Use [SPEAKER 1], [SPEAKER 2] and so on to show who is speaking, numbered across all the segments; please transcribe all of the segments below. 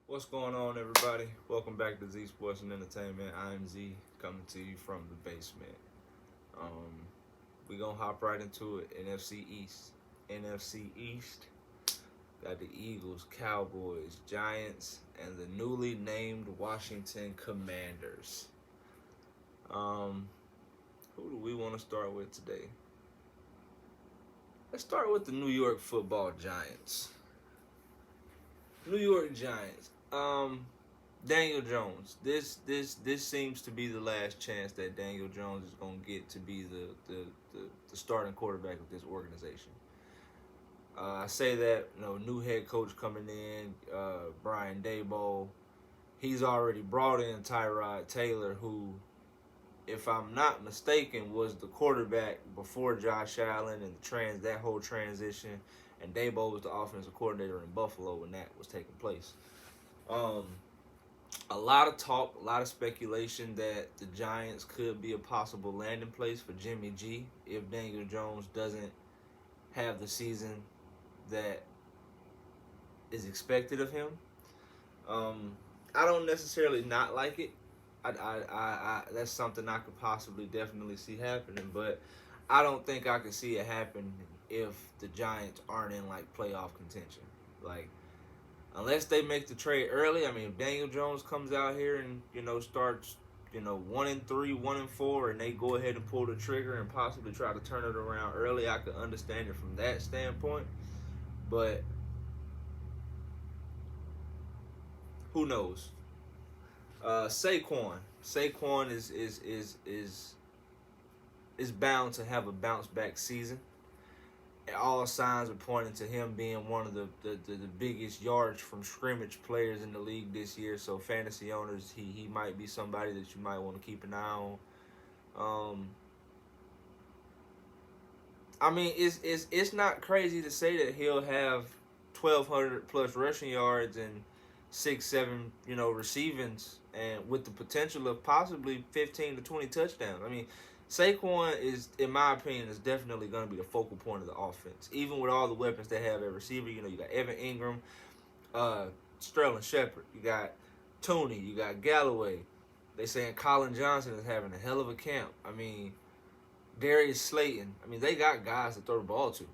[SPEAKER 1] What's going on, everybody? Welcome back to Z Sports and Entertainment. I'm Z, coming to you from the basement. Um, we gonna hop right into it. NFC East. NFC East got the Eagles, Cowboys, Giants, and the newly named Washington Commanders. Um, who do we want to start with today? Let's start with the New York Football Giants. New York Giants. Daniel Jones. This seems to be the last chance that Daniel Jones is gonna get to be the starting quarterback of this organization. I say that new head coach coming in, Brian Daboll. He's already brought in Tyrod Taylor, who, if I'm not mistaken, was the quarterback before Josh Allen and that whole transition. And Daboll was the offensive coordinator in Buffalo when that was taking place. Um, a lot of talk, a lot of speculation that the Giants could be a possible landing place for Jimmy G if Daniel Jones doesn't have the season that is expected of him. Um, I don't necessarily not like it. That's something I could possibly definitely see happening, but I don't think I could see it happen if the Giants aren't in like playoff contention. Like, unless they make the trade early. I mean, if Daniel Jones comes out here and starts 1-3, 1-4, and they go ahead and pull the trigger and possibly try to turn it around early, I could understand it from that standpoint. But who knows? Saquon is bound to have a bounce back season. All signs are pointing to him being one of the biggest yards from scrimmage players in the league this year. So fantasy owners, he might be somebody that you might want to keep an eye on. I mean, it's not crazy to say that he'll have 1,200 plus rushing yards and 6-7 receivings, and with the potential of possibly 15 to 20 touchdowns. I mean, Saquon is, in my opinion, is definitely going to be the focal point of the offense. Even with all the weapons they have at receiver, you got Evan Ingram, Sterling Shepard, you got Tooney, you got Galloway. They saying Colin Johnson is having a hell of a camp. I mean, Darius Slayton. I mean, they got guys to throw the ball to.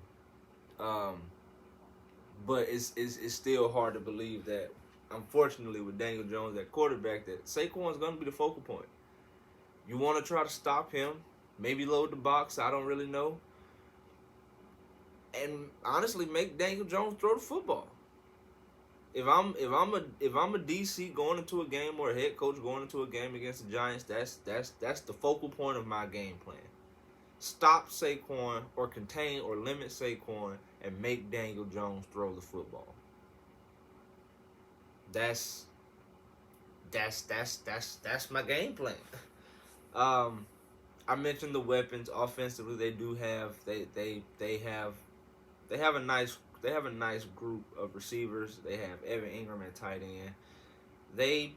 [SPEAKER 1] But it's still hard to believe that, unfortunately, with Daniel Jones at quarterback, that Saquon's going to be the focal point. You want to try to stop him, maybe load the box, I don't really know. And honestly, make Daniel Jones throw the football. If I'm a DC going into a game, or a head coach going into a game against the Giants, that's the focal point of my game plan. Stop Saquon, or contain or limit Saquon, and make Daniel Jones throw the football. That's my game plan. I mentioned the weapons offensively. They do have they have a nice group of receivers. They have Evan Ingram at tight end. They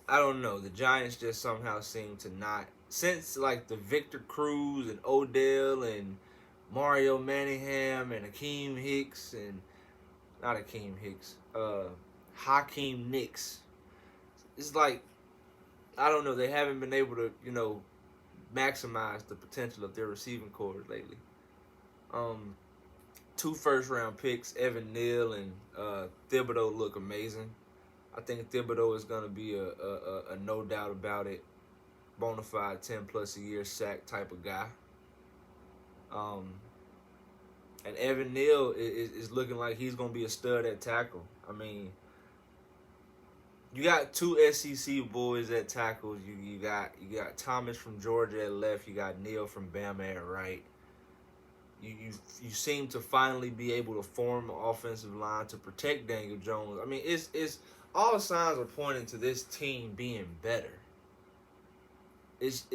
[SPEAKER 1] I don't know. The Giants just somehow seem to not, since like the Victor Cruz and Odell and Mario Manningham and Hakeem Hicks and not Hakeem Hicks, Hakeem Nicks. It's like, I don't know, they haven't been able to, maximize the potential of their receiving corps lately. 2 first-round picks, Evan Neal and Thibodeau, look amazing. I think Thibodeau is going to be a no doubt about it, bona fide 10-plus a year sack type of guy. And Evan Neal is looking like he's going to be a stud at tackle. I mean, you got 2 SEC boys at tackles. You got Thomas from Georgia at left. You got Neal from Bama at right. You seem to finally be able to form an offensive line to protect Daniel Jones. I mean, it's all signs are pointing to this team being better. It's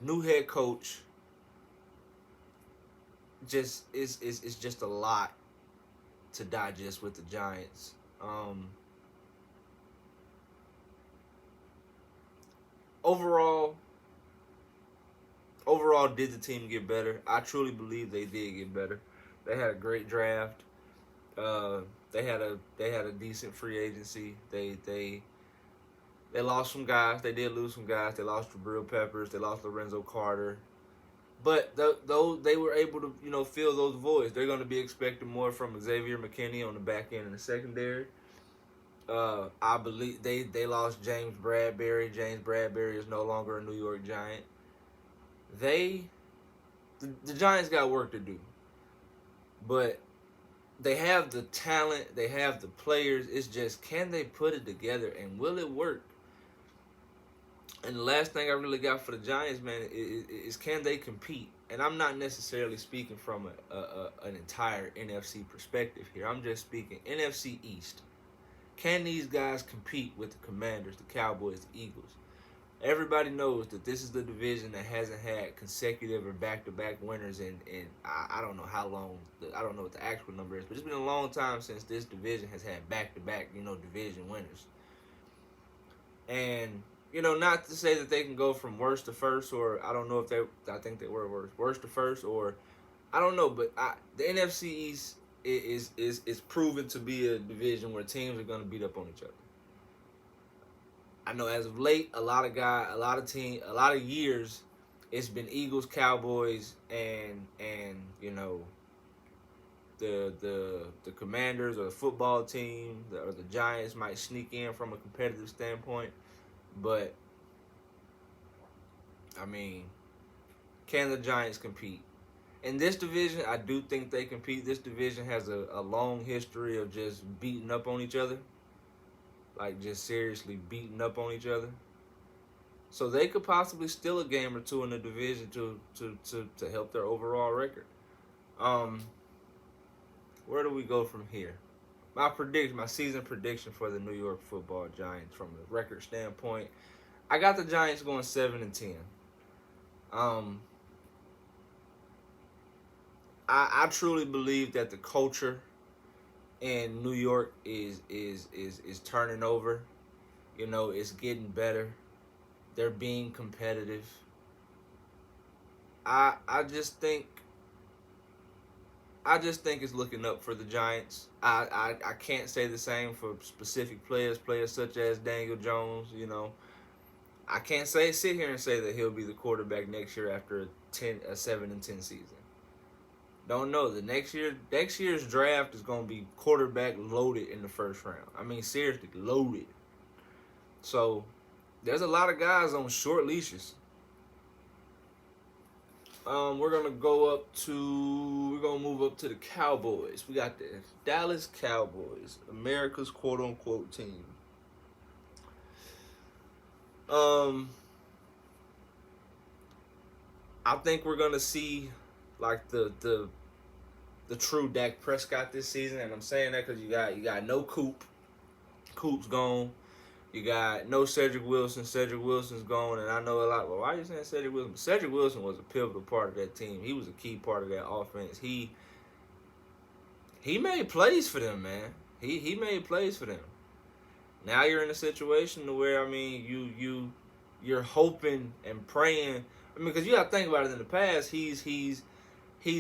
[SPEAKER 1] new head coach. It's just a lot to digest with the Giants. Overall, did the team get better? I truly believe they did get better. They had a great draft. Uh, they had a decent free agency. They lost some guys. They did lose some guys. They lost Jabril Peppers. They lost Lorenzo Carter. But though they were able to, fill those voids. They're going to be expecting more from Xavier McKinney on the back end and the secondary. I believe they lost James Bradbury. James Bradbury is no longer a New York Giant. The Giants got work to do. But they have the talent. They have the players. It's just, can they put it together, and will it work? And the last thing I really got for the Giants, man, is can they compete? And I'm not necessarily speaking from an entire NFC perspective here. I'm just speaking NFC East. Can these guys compete with the Commanders, the Cowboys, the Eagles? Everybody knows that this is the division that hasn't had consecutive or back-to-back winners in I don't know how long. I don't know what the actual number is, but it's been a long time since this division has had back-to-back, division winners. And not to say that they can go from worst to first, or I don't know if I think they were worst to first, or I don't know, but the NFC East is proven to be a division where teams are going to beat up on each other. I know as of late, a lot of years, it's been Eagles, Cowboys, and the Commanders or the football team or the Giants might sneak in from a competitive standpoint. But, I mean, can the Giants compete? In this division, I do think they compete. This division has a long history of just beating up on each other. Like, just seriously beating up on each other. So they could possibly steal a game or two in the division to help their overall record. Where do we go from here? My season prediction for the New York Football Giants from a record standpoint, I got the Giants going 7-10. I truly believe that the culture in New York is turning over. It's getting better. They're being competitive. I just think it's looking up for the Giants. I can't say the same for specific players such as Daniel Jones. I can't sit here and say that he'll be the quarterback next year after a 7-10 season. Don't know. The next year's draft is going to be quarterback loaded in the first round. I mean, seriously, loaded. So there's a lot of guys on short leashes. We're gonna move up to the Cowboys. We got the Dallas Cowboys, America's quote unquote team. I think we're gonna see like the true Dak Prescott this season, and I'm saying that because you got no Coop. Coop's gone. You got no Cedric Wilson. Cedric Wilson's gone, and I know a lot. Well, why are you saying Cedric Wilson? Cedric Wilson was a pivotal part of that team. He was a key part of that offense. He made plays for them, man. He made plays for them. Now you're in a situation to where, I mean, you're hoping and praying. I mean, because you got to think about it. In the past, he's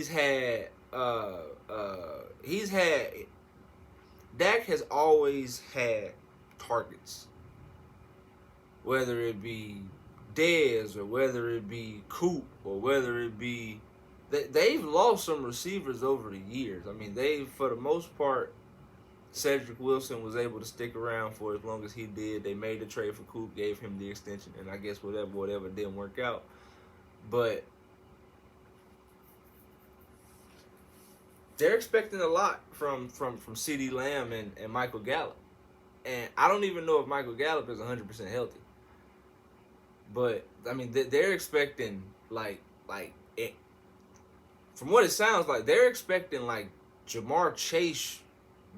[SPEAKER 1] had Dak has always had targets. Whether it be Dez or whether it be Coop or whether it be... They've lost some receivers over the years. I mean, for the most part, Cedric Wilson was able to stick around for as long as he did. They made the trade for Coop, gave him the extension, and I guess whatever didn't work out. But they're expecting a lot from CeeDee Lamb and Michael Gallup. And I don't even know if Michael Gallup is 100% healthy. But, I mean, they're expecting, like it. From what it sounds like, they're expecting, like, Jamar Chase,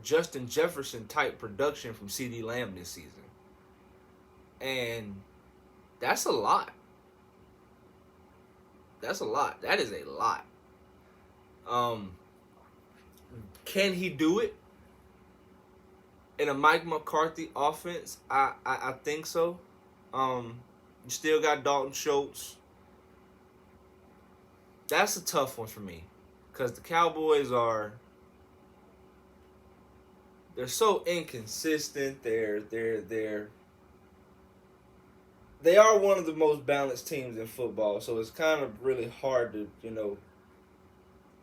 [SPEAKER 1] Justin Jefferson type production from CeeDee Lamb this season. And that's a lot. That's a lot. That is a lot. Can he do it in a Mike McCarthy offense? I think so. You still got Dalton Schultz. That's a tough one for me, because the Cowboys they're so inconsistent. They are one of the most balanced teams in football, so it's kind of really hard to,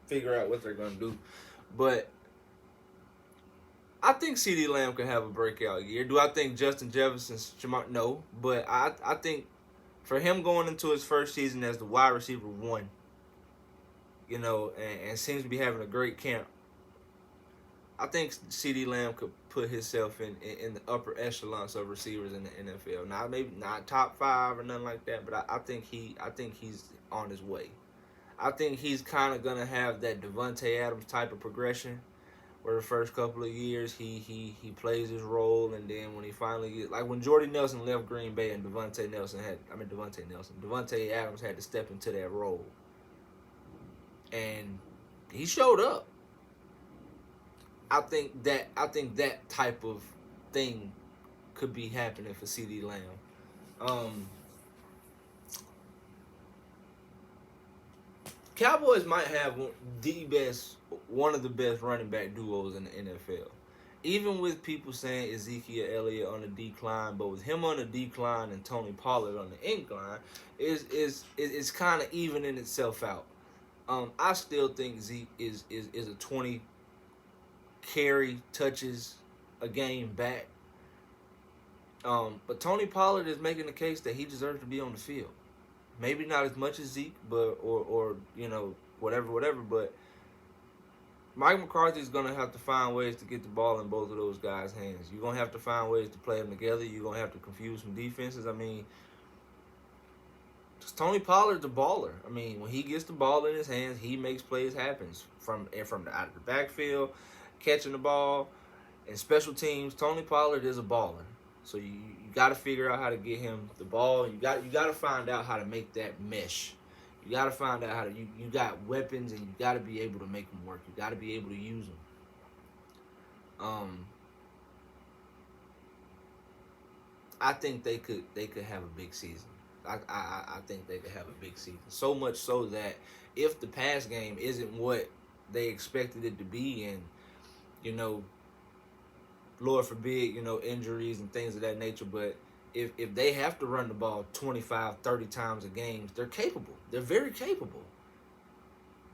[SPEAKER 1] figure out what they're going to do. But I think CeeDee Lamb could have a breakout year. Do I think Justin Jefferson's Jamar? No, but I think for him going into his first season as the wide receiver one, and seems to be having a great camp, I think CeeDee Lamb could put himself in the upper echelons of receivers in the NFL. Maybe not top 5 or nothing like that, but I think he's on his way. I think he's kind of gonna have that Devontae Adams type of progression, where the first couple of years he plays his role, and then when he finally gets, like when Jordy Nelson left Green Bay and Devontae Adams had to step into that role, and he showed up. I think that type of thing could be happening for CeeDee Lamb. Cowboys might have one of the best running back duos in the NFL. Even with people saying Ezekiel Elliott on the decline, but with him on the decline and Tony Pollard on the incline, it's kind of evening itself out. I still think Zeke is a 20 carry touches a game back. But Tony Pollard is making the case that he deserves to be on the field. Maybe not as much as Zeke, but or whatever. But Mike McCarthy is gonna have to find ways to get the ball in both of those guys' hands. You're gonna have to find ways to play them together. You're gonna have to confuse some defenses. I mean, Tony Pollard's a baller. I mean, when he gets the ball in his hands, he makes plays happen from out of the backfield, catching the ball, and special teams. Tony Pollard is a baller. So you got to figure out how to get him the ball. You got to find out how to make that mesh. You got to find out how to you got weapons, and you got to be able to make them work. You got to be able to use them. I think they could have a big season. I think they could have a big season. So much so that if the pass game isn't what they expected it to be, and Lord forbid, injuries and things of that nature, but if they have to run the ball 25, 30 times a game, they're capable. They're very capable.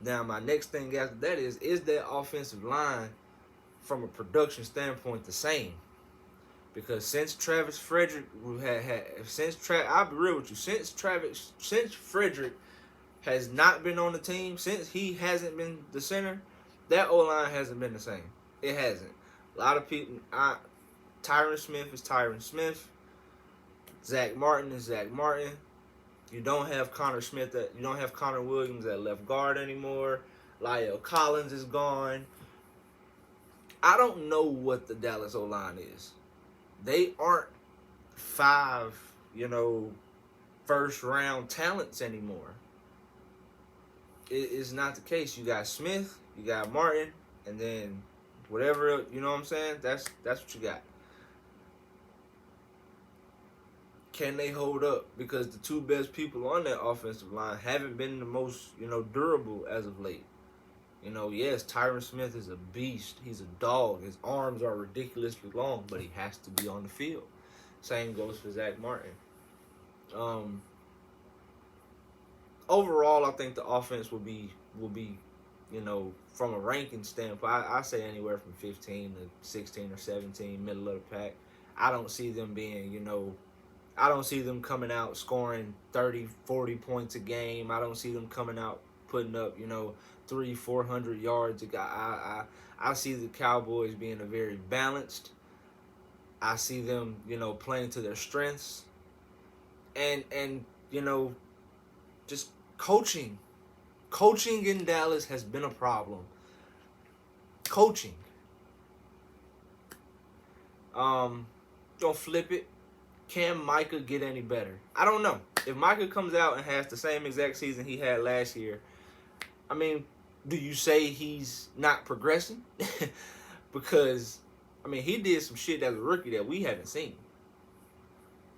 [SPEAKER 1] Now, my next thing after that is that offensive line from a production standpoint the same? Because since Travis Frederick I'll be real with you, since Frederick has not been on the team, since he hasn't been the center, that O-line hasn't been the same. It hasn't. A lot of people, Tyron Smith is Tyron Smith. Zach Martin is Zach Martin. You don't have Connor Williams at left guard anymore. Lyle Collins is gone. I don't know what the Dallas O-line is. They aren't 5, first round talents anymore. It is not the case. You got Smith, you got Martin, and then whatever, you know what I'm saying? That's what you got. Can they hold up? Because the two best people on that offensive line haven't been the most, durable as of late. Yes, Tyron Smith is a beast. He's a dog. His arms are ridiculously long, but he has to be on the field. Same goes for Zach Martin. Overall, I think the offense will be, from a ranking standpoint, I say anywhere from 15 to 16 or 17, middle of the pack. I don't see them being, I don't see them coming out scoring 30, 40 points a game. I don't see them coming out putting up, 300-400 yards. I see the Cowboys being a very balanced. I see them, playing to their strengths. And just coaching. Coaching in Dallas has been a problem. Coaching. Don't flip it. Can Micah get any better? I don't know. If Micah comes out and has the same exact season he had last year, I mean, do you say he's not progressing? Because, he did some shit as a rookie that we haven't seen.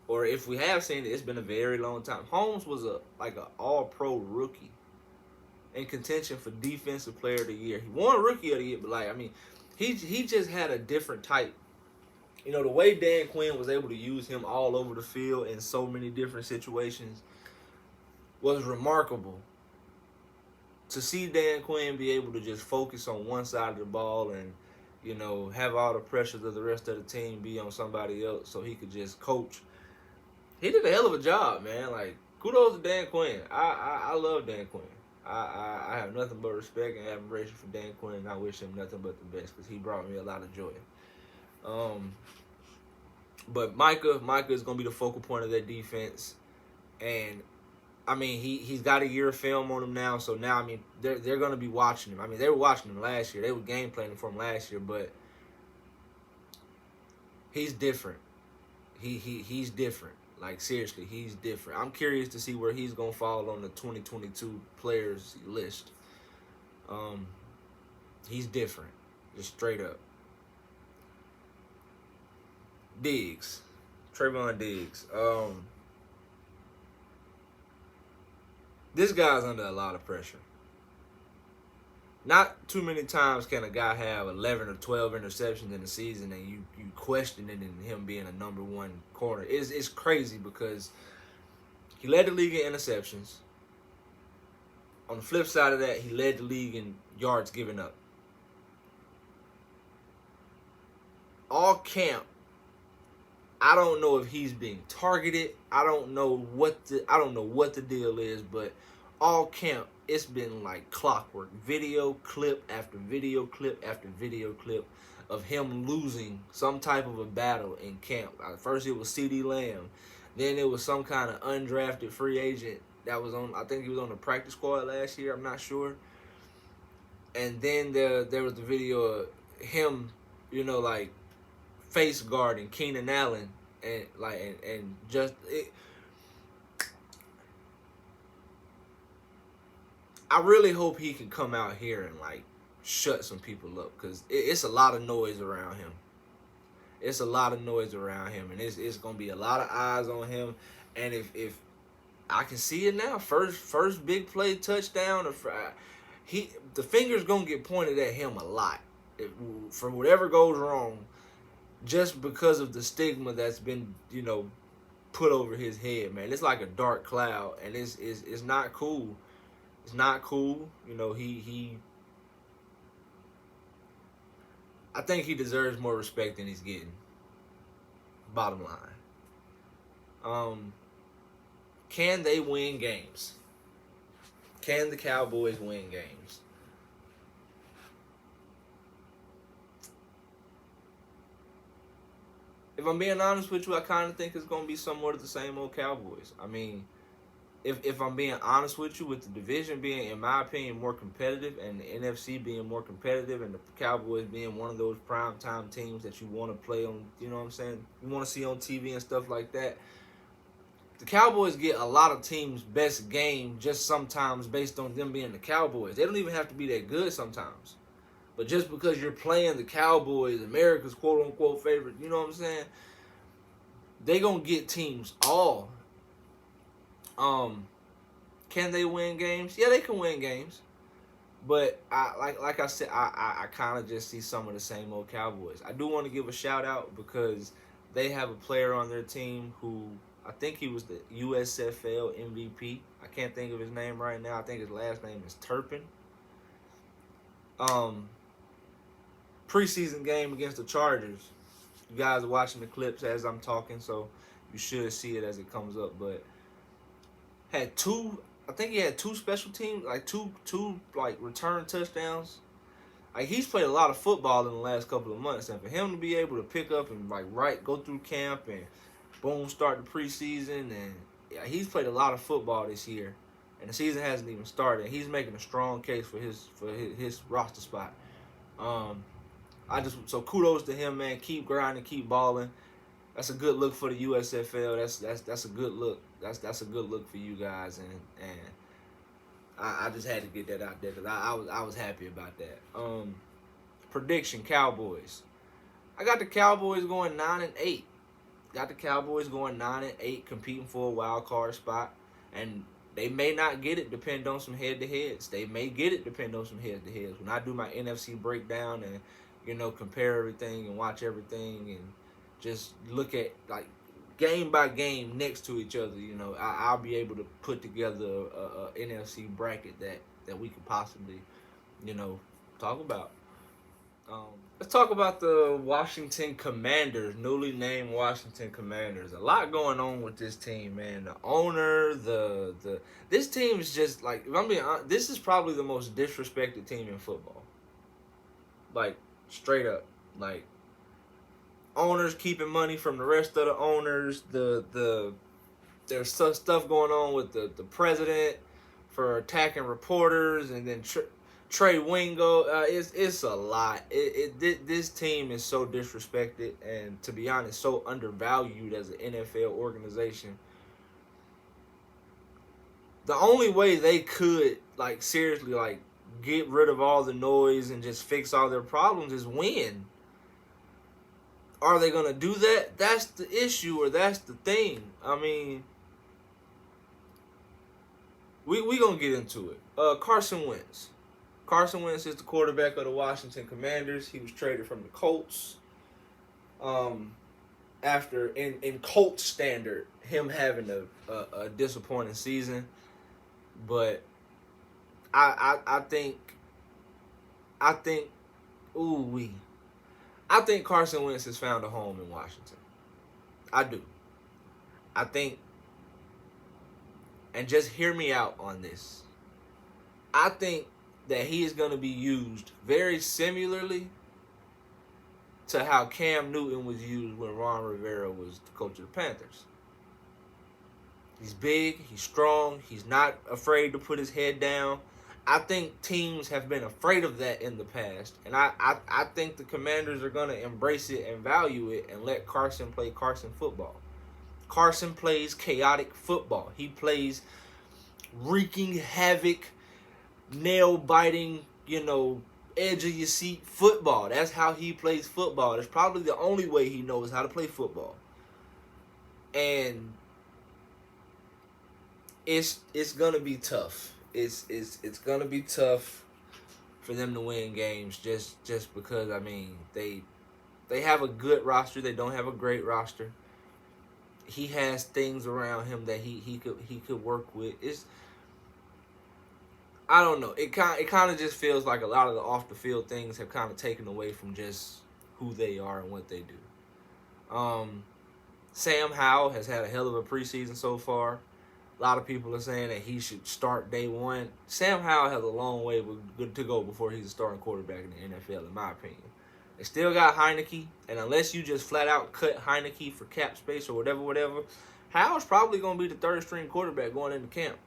[SPEAKER 1] Or if we have seen it, it's been a very long time. Holmes was an all-pro rookie. in contention for Defensive Player of the Year. He won Rookie of the Year, but like, I mean, he just had a different type. You know, the way Dan Quinn was able to use him all over the field in so many different situations was remarkable. To see Dan Quinn be able to just focus on one side of the ball and, you know, have all the pressures of the rest of the team be on somebody else so he could just coach. He did a hell of a job, man. Like, kudos to Dan Quinn. I love Dan Quinn. I have nothing but respect and admiration for Dan Quinn, and I wish him nothing but the best because he brought me a lot of joy. But Micah is going to be the focal point of that defense. And, I mean, he's got a year of film on him now, so now, I mean, they're going to be watching him. I mean, they were watching him last year. They were game planning for him last year, but he's different. He's different. Like, seriously, he's different. I'm curious to see where he's going to fall on the 2022 players list. He's different, just straight up. Diggs. Trayvon Diggs. This guy's under a lot of pressure. Not too many times can a guy have 11 or 12 interceptions in the season and you questioning him being a number one corner. It's crazy because he led the league in interceptions. On the flip side of that, he led the league in yards given up. All camp, I don't know if he's being targeted. I don't know what the deal is, but all camp, it's been like clockwork. Video clip after video clip after video clip of him losing some type of a battle in camp. First it was CeeDee Lamb. Then it was some kind of undrafted free agent that was on, I think he was on the practice squad last year, I'm not sure. And then there was the video of him, you know, like face guarding Keenan Allen and just it. I really hope he can come out here and like shut some people up because it's a lot of noise around him. It's a lot of noise around him, and it's gonna be a lot of eyes on him. And if I can see it now, first big play touchdown, the finger's gonna get pointed at him a lot for whatever goes wrong, just because of the stigma that's been, you know, put over his head, man. It's like a dark cloud, and it's not cool. It's not cool. You know, I think he deserves more respect than he's getting. Bottom line. Can they win games? Can the Cowboys win games? If I'm being honest with you, I kind of think it's going to be somewhat of the same old Cowboys. I mean, if I'm being honest with you, with the division being, in my opinion, more competitive and the NFC being more competitive and the Cowboys being one of those primetime teams that you want to play on, you know what I'm saying? You want to see on TV and stuff like that. The Cowboys get a lot of teams' best game just sometimes based on them being the Cowboys. They don't even have to be that good sometimes. But just because you're playing the Cowboys, America's quote-unquote favorite, you know what I'm saying? They going to get teams all. Can they win games? Yeah, they can win games. But like I said, I kind of just see some of the same old Cowboys. I do want to give a shout out because they have a player on their team who I think he was the USFL MVP. I can't think of his name right now. I think his last name is Turpin. Preseason game against the Chargers. You guys are watching the clips as I'm talking, so you should see it as it comes up. But I think he had two special teams, like two return touchdowns. Like, he's played a lot of football in the last couple of months, and for him to be able to pick up and go through camp and boom, start the preseason, and yeah, he's played a lot of football this year, and the season hasn't even started. He's making a strong case for his roster spot. So kudos to him, man. Keep grinding, keep balling. That's a good look for the USFL. That's a good look. That's a good look for you guys, and I just had to get that out there because I was happy about that. Prediction: Cowboys. I got the Cowboys going 9-8. Got the Cowboys going 9-8, competing for a wild card spot, and They may not get it, depend on some head-to-heads. They may get it, depend on some head-to-heads. When I do my NFC breakdown and, compare everything and watch everything and just look at, like, game by game next to each other, I'll be able to put together a NFC bracket that we could possibly, talk about. Let's talk about the Washington Commanders, newly named Washington Commanders. A lot going on with this team, man. The owner, this team is just like, if I'm being honest, this is probably the most disrespected team in football. Like, straight up, like, owners keeping money from the rest of the owners. There's stuff going on with the president for attacking reporters, and then Trey Wingo. It's a lot. This team is so disrespected, and to be honest, so undervalued as an NFL organization. The only way they could, like, seriously, like, get rid of all the noise and just fix all their problems is win. Are they going to do that? That's the issue, or that's the thing. I mean, we going to get into it. Carson Wentz. Carson Wentz is the quarterback of the Washington Commanders. He was traded from the Colts. After, in Colts standard, him having a disappointing season. But I think Carson Wentz has found a home in Washington. I do. I think, and just hear me out on this, I think that he is going to be used very similarly to how Cam Newton was used when Ron Rivera was the coach of the Panthers. He's big, he's strong, he's not afraid to put his head down. I think teams have been afraid of that in the past, and I think the Commanders are going to embrace it and value it and let Carson play Carson football. Carson plays chaotic football. He plays wreaking havoc, nail-biting, edge-of-your-seat football. That's how he plays football. That's probably the only way he knows how to play football. And it's going to be tough. It's gonna be tough for them to win games just because, I mean, they have a good roster. They don't have a great roster. He has things around him that he could work with. I don't know. It kind of just feels like a lot of the off the field things have kind of taken away from just who they are and what they do. Sam Howell has had a hell of a preseason so far. A lot of people are saying that he should start day one. Sam Howell has a long way to go before he's a starting quarterback in the NFL, in my opinion. They still got Heineke, and unless you just flat out cut Heineke for cap space or whatever, Howell's probably going to be the third string quarterback going into camp.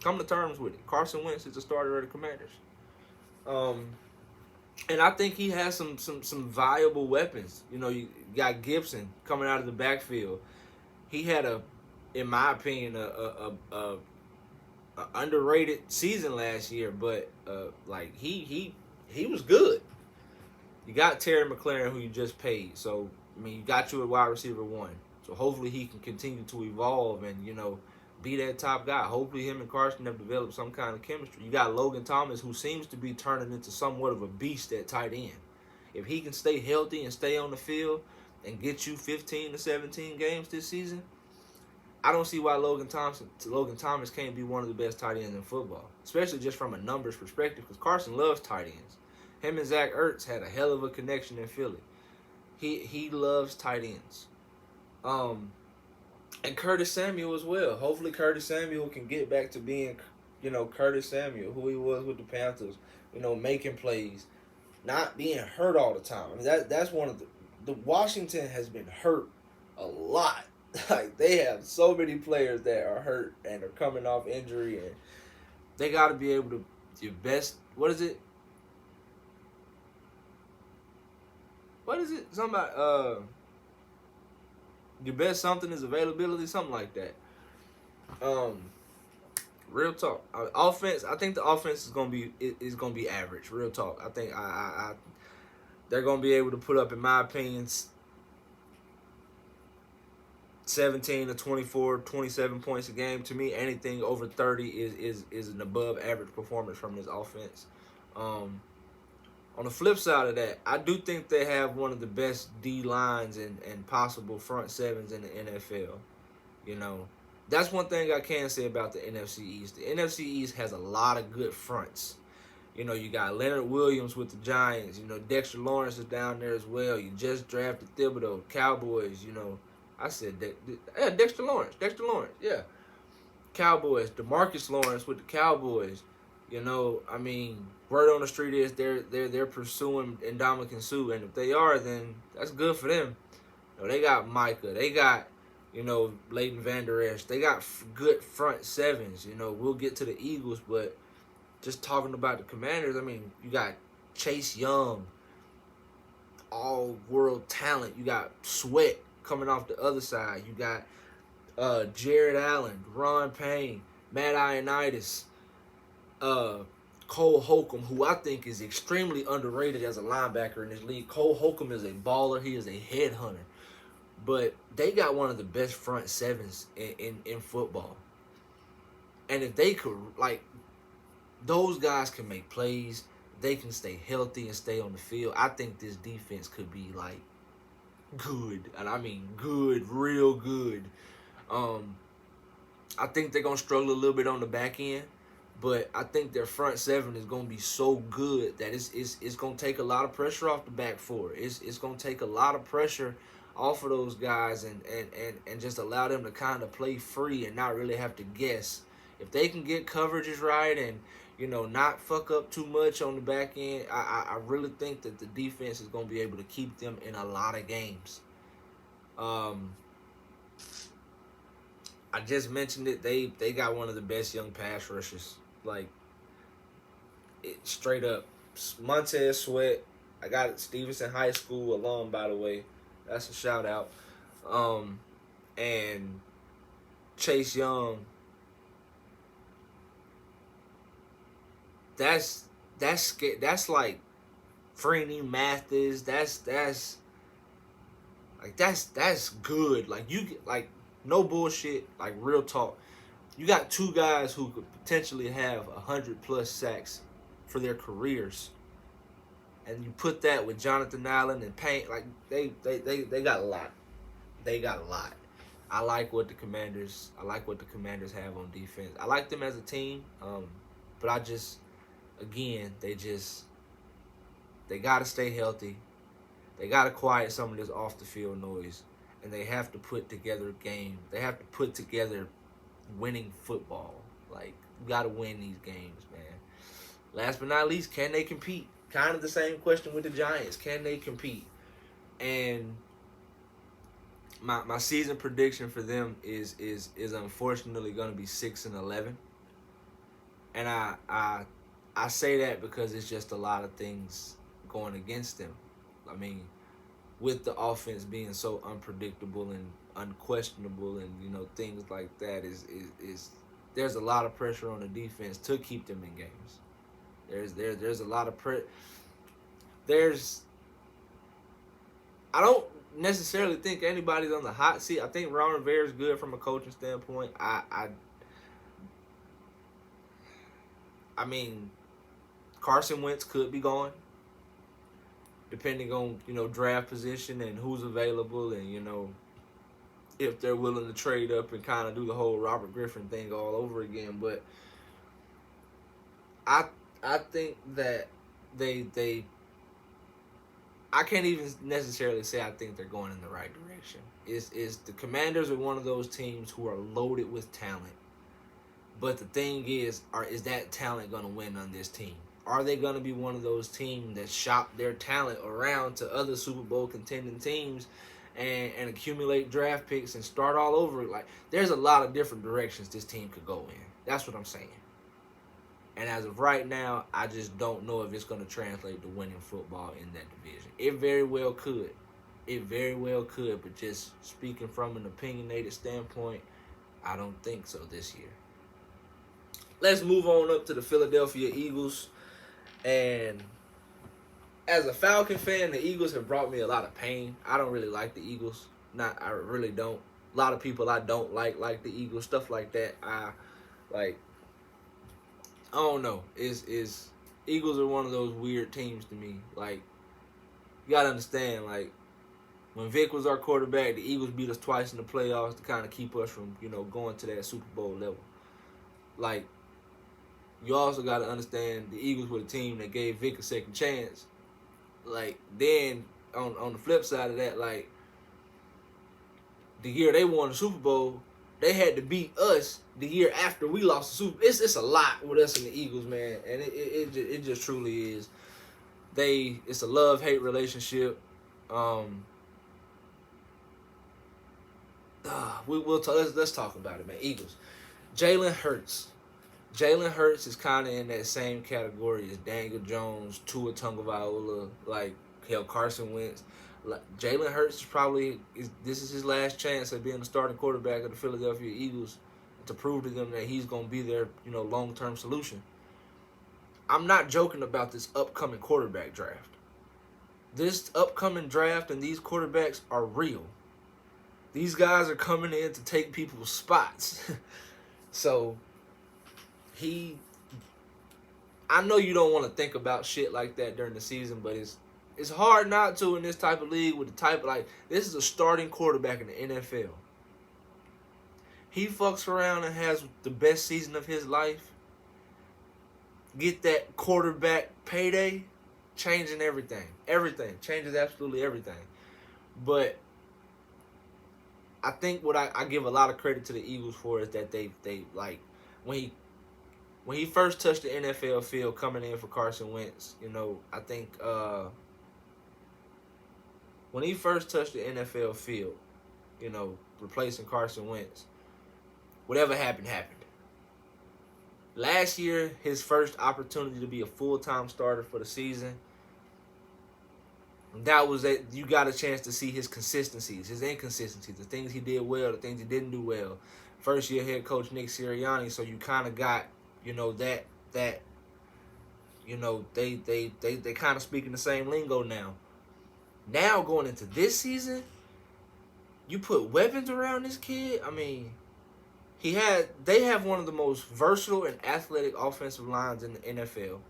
[SPEAKER 1] Come to terms with it. Carson Wentz is the starter of the Commanders. And I think he has some viable weapons. You got Gibson coming out of the backfield. He had in my opinion, a underrated season last year, but like he was good. You got Terry McLaurin, who you just paid, so I mean you got you at wide receiver 1. So hopefully he can continue to evolve and be that top guy. Hopefully him and Carson have developed some kind of chemistry. You got Logan Thomas, who seems to be turning into somewhat of a beast at tight end. If he can stay healthy and stay on the field and get you 15 to 17 games this season, I don't see why Logan Thomas can't be one of the best tight ends in football, especially just from a numbers perspective, because Carson loves tight ends. Him and Zach Ertz had a hell of a connection in Philly. He loves tight ends. And Curtis Samuel as well. Hopefully Curtis Samuel can get back to being, Curtis Samuel, who he was with the Panthers, making plays, not being hurt all the time. I mean, that's one of the Washington has been hurt a lot. Like, they have so many players that are hurt and are coming off injury, and they got to be able to, your best, what is it? Somebody, your best something is availability, something like that. Real talk. Offense, I think the offense is gonna be average. Real talk. I think they're gonna be able to put up, in my opinion, 17 to 24, 27 points a game. To me, anything over 30 is an above average performance from this offense. On the flip side of that, I do think they have one of the best D lines and possible front sevens in the NFL. You know, that's one thing I can say about the NFC East. The NFC East has a lot of good fronts. You know, you got Leonard Williams with the Giants. You know, Dexter Lawrence is down there as well. You just drafted Thibodeau, Cowboys. You know, I said Dexter Lawrence. Dexter Lawrence, yeah. Cowboys, DeMarcus Lawrence with the Cowboys. You know, I mean, word on the street is they're pursuing Ndamukong Suh, and if they are, then that's good for them. You know, they got Micah, they got, you know, Leighton Vander Esch. They got good front sevens. You know, we'll get to the Eagles, but just talking about the Commanders, I mean, you got Chase Young, all-world talent. You got Sweat coming off the other side. You got Jared Allen, Ron Payne, Matt Ioannidis, Cole Holcomb, who I think is extremely underrated as a linebacker in this league. Cole Holcomb is a baller. He is a headhunter. But they got one of the best front sevens in football. And if they could, like, those guys can make plays. They can stay healthy and stay on the field. I think this defense could be, like, good. And I mean good, real good. I think they're going to struggle a little bit on the back end. But I think their front seven is going to be so good that it's going to take a lot of pressure off the back four. It's going to take a lot of pressure off of those guys and just allow them to kind of play free and not really have to guess. If they can get coverages right and, you know, not fuck up too much on the back end, I really think that the defense is going to be able to keep them in a lot of games. I just mentioned it. They got one of the best young pass rushers. Like, straight up. Montez Sweat. I got it. Stevenson High School alum, by the way. That's a shout out. And Chase Young. That's like Freeney Mathis. That's good. Like, you get, like, no bullshit, like, real talk. You got two guys who could potentially have 100+ sacks for their careers, and you put that with Jonathan Allen and Payne. Like, they got a lot. They got a lot. I like what the Commanders have on defense. I like them as a team, but I just, again, they got to stay healthy. They got to quiet some of this off the field noise. And they have to put together a game. They have to put together winning football. Like, you got to win these games, man. Last but not least, can they compete? Kind of the same question with the Giants. Can they compete? And my season prediction for them is unfortunately going to be 6-11. And I say that because it's just a lot of things going against them. I mean, with the offense being so unpredictable and unquestionable, and, you know, things like that, is there's a lot of pressure on the defense to keep them in games. There's a lot of I don't necessarily think anybody's on the hot seat. I think Ron Rivera is good from a coaching standpoint. I mean, Carson Wentz could be gone, depending on, you know, draft position and who's available, and, you know, if they're willing to trade up and kind of do the whole Robert Griffin thing all over again. But I think that I can't even necessarily say I think they're going in the right direction. Is the Commanders are one of those teams who are loaded with talent. But the thing is that talent going to win on this team? Are they going to be one of those teams that shop their talent around to other Super Bowl contending teams and accumulate draft picks and start all over? Like, there's a lot of different directions this team could go in. That's what I'm saying. And as of right now, I just don't know if it's going to translate to winning football in that division. It very well could. It very well could. But just speaking from an opinionated standpoint, I don't think so this year. Let's move on up to the Philadelphia Eagles. And as a Falcon fan, the Eagles have brought me a lot of pain. I don't really like the Eagles. I really don't. A lot of people I don't like the Eagles, stuff like that. Like I don't know. Is Eagles are one of those weird teams to me. Like you gotta understand, like when Vic was our quarterback, the Eagles beat us twice in the playoffs to kind of keep us from, going to that Super Bowl level. Like, you also got to understand the Eagles were the team that gave Vic a second chance. Like, then, on the flip side of that, like, the year they won the Super Bowl, they had to beat us the year after we lost the Super Bowl. It's a lot with us and the Eagles, man. And it just truly is. It's a love-hate relationship. Let's talk about it, man. Eagles. Jalen Hurts. Jalen Hurts is kind of in that same category as Daniel Jones, Tua Tagovailoa, like Carson Wentz. Jalen Hurts this is his last chance at being the starting quarterback of the Philadelphia Eagles to prove to them that he's going to be their long-term solution. I'm not joking about this upcoming quarterback draft. This upcoming draft and these quarterbacks are real. These guys are coming in to take people's spots. So, I know you don't want to think about shit like that during the season, but it's hard not to in this type of league with the type of, this is a starting quarterback in the NFL. He fucks around and has the best season of his life. Get that quarterback payday, changing everything. Everything. Changes absolutely everything. But I think what I give a lot of credit to the Eagles for is that they like when he first touched the NFL field coming in for Carson Wentz, I think when he first touched the NFL field, replacing Carson Wentz, whatever happened. Last year, his first opportunity to be a full-time starter for the season, that was that you got a chance to see his consistencies, his inconsistencies, the things he did well, the things he didn't do well. First year head coach Nick Sirianni, so you kind of got, they kind of speaking the same lingo now. Now going into this season, you put weapons around this kid. I mean, they have one of the most versatile and athletic offensive lines in the NFL.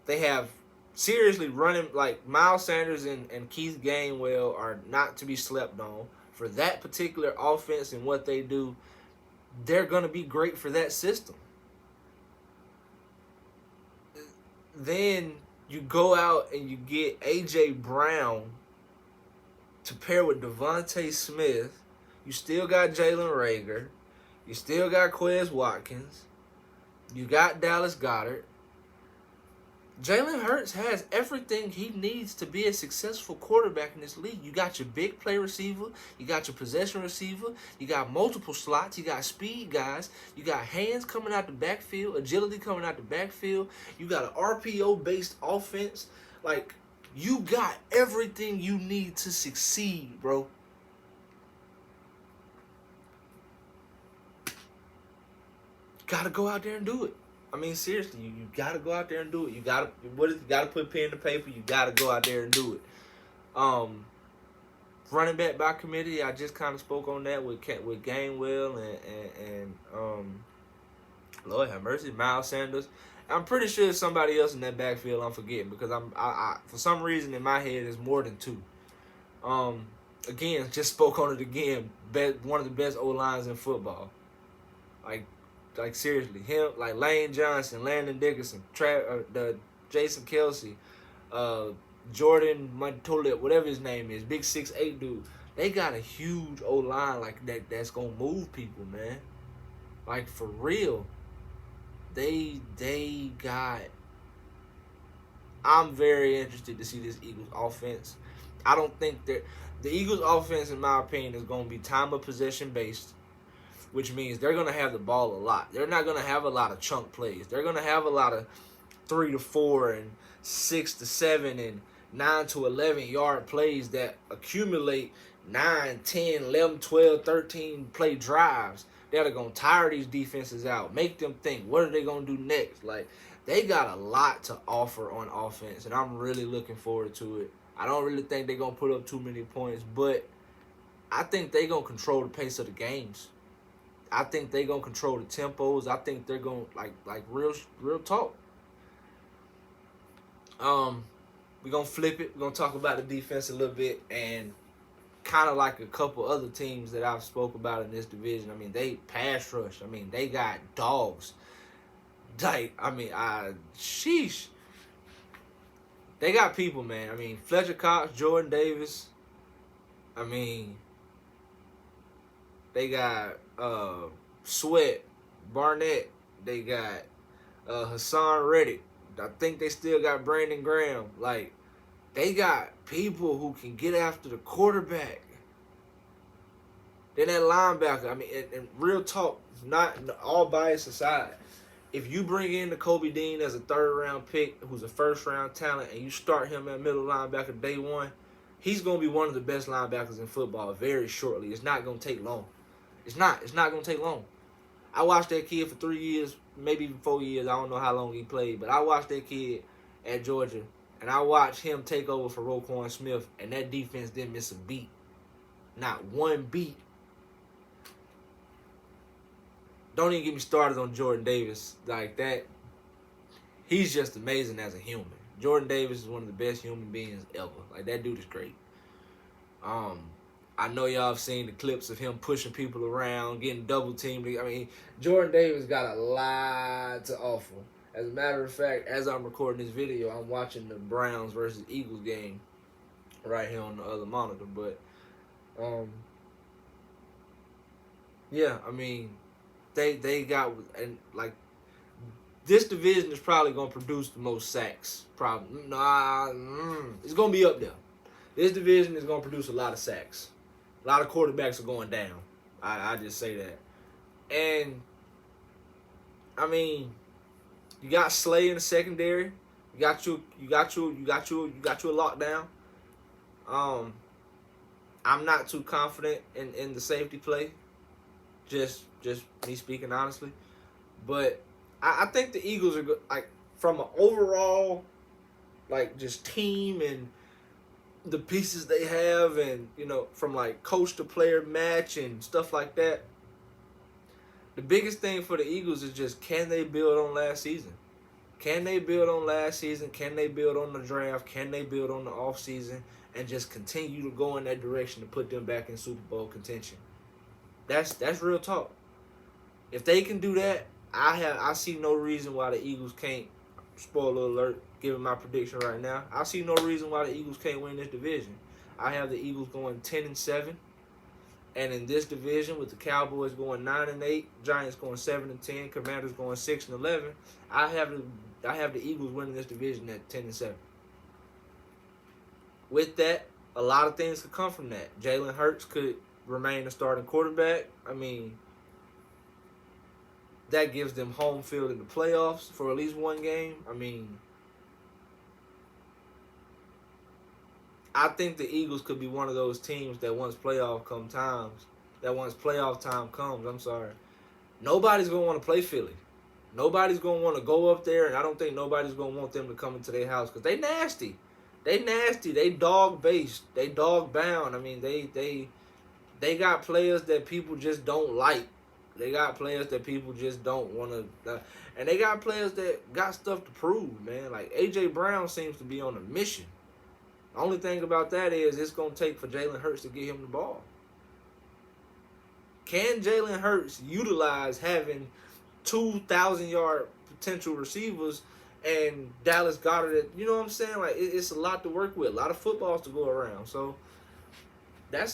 [SPEAKER 1] They have seriously running, like Miles Sanders and Keith Gainwell are not to be slept on. For that particular offense and what they do, they're going to be great for that system. Then you go out and you get A.J. Brown to pair with Devontae Smith. You still got Jalen Reagor. You still got Quez Watkins. You got Dallas Goedert. Jalen Hurts has everything he needs to be a successful quarterback in this league. You got your big play receiver. You got your possession receiver. You got multiple slots. You got speed guys. You got hands coming out the backfield, agility coming out the backfield. You got an RPO-based offense. Like, you got everything you need to succeed, bro. Gotta go out there and do it. I mean, seriously, you got to go out there and do it. You got to put pen to paper. You got to go out there and do it. Running back by committee, I just kind of spoke on that with Gainwell and Lord have mercy, Miles Sanders. I'm pretty sure there's somebody else in that backfield I'm forgetting because I for some reason in my head there's more than two. Again, just spoke on it again. One of the best O-lines in football. Like seriously, him, like Lane Johnson, Landon Dickerson, Jason Kelsey, Jordan Montolip, whatever his name is, big 6'8" dude. They got a huge O-line like that's gonna move people, man. Like for real. They got. I'm very interested to see this Eagles offense. I don't think that the Eagles offense, in my opinion, is gonna be time of possession based, which means they're going to have the ball a lot. They're not going to have a lot of chunk plays. They're going to have a lot of 3 to 4 and 6 to 7 and 9 to 11 yard plays that accumulate 9, 10, 11, 12, 13 play drives that are going to tire these defenses out, make them think, what are they going to do next? Like, they got a lot to offer on offense, and I'm really looking forward to it. I don't really think they're going to put up too many points, but I think they're going to control the pace of the games. I think they're going to control the tempos. I think they're going to, like real talk. We're going to flip it. We're going to talk about the defense a little bit, and kind of like a couple other teams that I've spoke about in this division. I mean, they pass rush. I mean, they got dogs. Like, I mean, sheesh. They got people, man. I mean, Fletcher Cox, Jordan Davis. I mean, they got Sweat, Barnett. They got Hassan Reddick. I think they still got Brandon Graham. Like, they got people who can get after the quarterback. Then that linebacker. I mean, and real talk, not all bias aside, if you bring in the Kobe Dean as a third-round pick, who's a first-round talent, and you start him at middle linebacker day one, he's going to be one of the best linebackers in football very shortly. It's not going to take long. It's not going to take long. I watched that kid for 3 years, maybe even 4 years. I don't know how long he played, but I watched that kid at Georgia, and I watched him take over for Roquan Smith, and that defense didn't miss a beat. Not one beat. Don't even get me started on Jordan Davis. Like that, he's just amazing as a human. Jordan Davis is one of the best human beings ever. Like, that dude is great. I know y'all have seen the clips of him pushing people around, getting double teamed. I mean, Jordan Davis got a lot to offer. As a matter of fact, as I'm recording this video, I'm watching the Browns versus Eagles game right here on the other monitor. But, yeah, I mean, they got, and like, this division is probably going to produce the most sacks. Probably. It's going to be up there. This division is going to produce a lot of sacks. A lot of quarterbacks are going down. I just say that. And, I mean, you got Slay in the secondary. You got you a lockdown. I'm not too confident in the safety play. Just me speaking honestly. But I think the Eagles are good, like, from an overall, like, just team and the pieces they have, and, you know, from, like, coach to player match and stuff like that. The biggest thing for the Eagles is just, can they build on last season? Can they build on last season? Can they build on the draft? Can they build on the offseason and just continue to go in that direction to put them back in Super Bowl contention? That's real talk. If they can do that, I see no reason why the Eagles can't. Spoiler alert, giving my prediction right now. I see no reason why the Eagles can't win this division. I have the Eagles going 10-7, and in this division with the Cowboys going 9-8, Giants going 7-10, Commanders going 6-11, I have the Eagles winning this division at 10-7. With that, a lot of things could come from that. Jalen Hurts could remain the starting quarterback. I mean, that gives them home field in the playoffs for at least one game. I mean, I think the Eagles could be one of those teams that once playoff time comes, nobody's going to want to play Philly. Nobody's going to want to go up there, and I don't think nobody's going to want them to come into their house because they nasty. They nasty. They dog-based. They dog-bound. I mean, they got players that people just don't like. They got players that people just don't want to, and they got players that got stuff to prove, man. Like, A.J. Brown seems to be on a mission. The only thing about that is it's going to take for Jalen Hurts to get him the ball. Can Jalen Hurts utilize having 2,000-yard potential receivers and Dallas Goedert? You know what I'm saying? Like, it's a lot to work with, a lot of footballs to go around. So I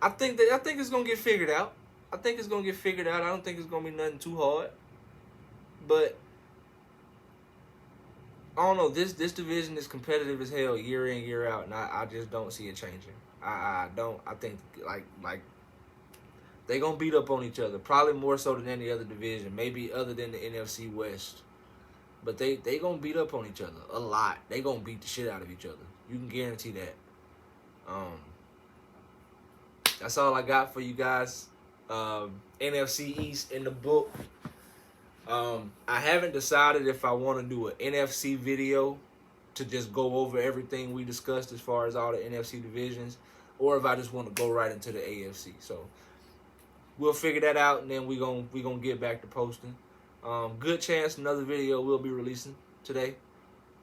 [SPEAKER 1] think it's going to get figured out. I think it's going to get figured out. I don't think it's going to be nothing too hard. But, I don't know. This division is competitive as hell year in, year out. And I just don't see it changing. I don't. I think, like they going to beat up on each other. Probably more so than any other division. Maybe other than the NFC West. But they going to beat up on each other a lot. They going to beat the shit out of each other. You can guarantee that. That's all I got for you guys. NFC East in the book. I haven't decided if I want to do an NFC video to just go over everything we discussed as far as all the NFC divisions, or if I just want to go right into the AFC. So we'll figure that out, and then we gonna get back to posting. Good chance another video will be releasing today.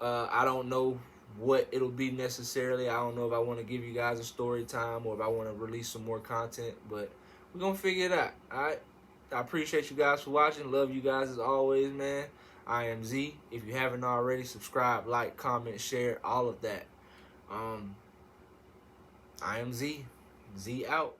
[SPEAKER 1] I don't know what it'll be necessarily. I don't know if I want to give you guys a story time or if I want to release some more content, but we're gonna figure it out. All right. I appreciate you guys for watching. Love you guys as always, man. I am Z. If you haven't already, subscribe, like, comment, share, all of that. I am Z. Z out.